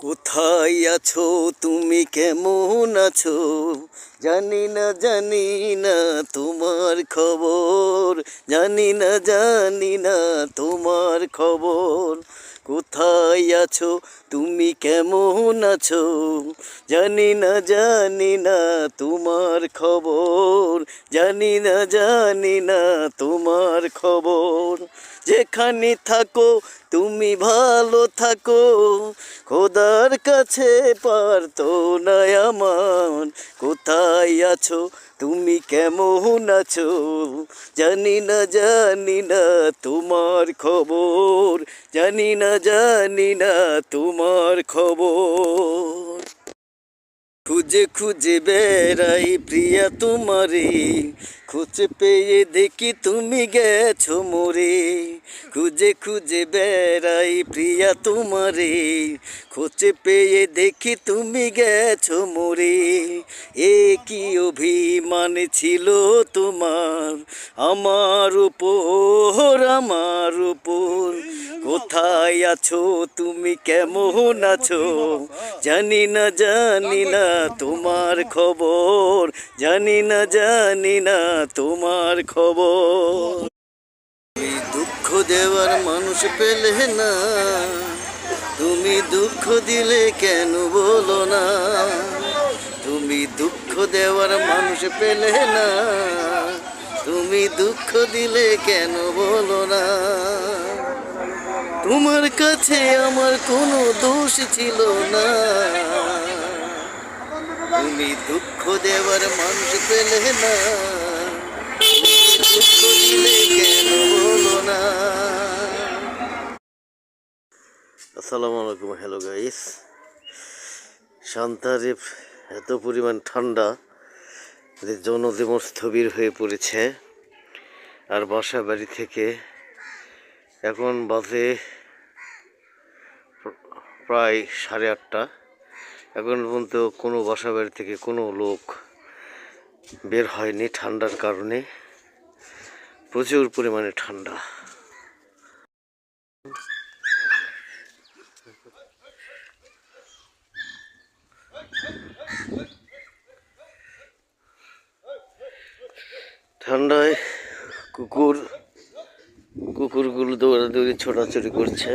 কোথায় আছো তুমি, কেমন আছো? জানি না জানি না তোমার খবর, জানি না জানি না তোমার খবর। কোথায় আছো তুমি, কেমন আছো? জানি না জানি না তোমার খবর, জানি না জানি না তোমার খবর। যেখানে থাকো তুমি ভালো থাকো, খোদার কাছে পারতো না আমার। কোথায় আছো তুমি, কেমন আছো? জানি না জানি না তোমার খবর, জানি না জানি না তোমার খবর। খুঁজে খুঁজে বেড়াই প্রিয়া তোমারে, খুঁজে পেয়ে দেখি তুমি গেছো মোরে। খুঁজে খুঁজে বেড়াই প্রিয়া তোমারে, খুঁজে পেয়ে দেখি তুমি গেছো মোরে। এ কি অভিমান ছিল তোমার আমার উপর, আমার উপর। কোথায় আছো তুমি, কেমন আছো? জানি না জানি না তোমার খবর, জানি না জানি না তোমার খবর। তুমি দুঃখ দেওয়ার মানুষ পেলে না, তুমি দুঃখ দিলে কেন বলো না? তুমি দুঃখ দেওয়ার মানুষ পেলে না, তুমি দুঃখ দিলে কেন বলো না? তোমার কাছে আমার কোনো দোষ ছিল না, তুমি দুঃখ দেওয়ার মানুষ পেলে না, দুঃখ দিলে কেন বলো না? আসসালামু আলাইকুম, হ্যালো গাইস। সান্তারে এত পরিমাণ ঠান্ডা যে জনজীবন স্থবির হয়ে পড়েছে। আর বাসা বাড়ি থেকে এখন বাজে প্রায় 8:30। এখন পর্যন্ত কোনো বাসা বাড়ি থেকে কোনো লোক বের হয়নি ঠান্ডার কারণে। প্রচুর পরিমাণে ঠান্ডা। ঠান্ডায় কুকুরগুলো দৌড়াদৌড়ি ছোটাছুটি করছে।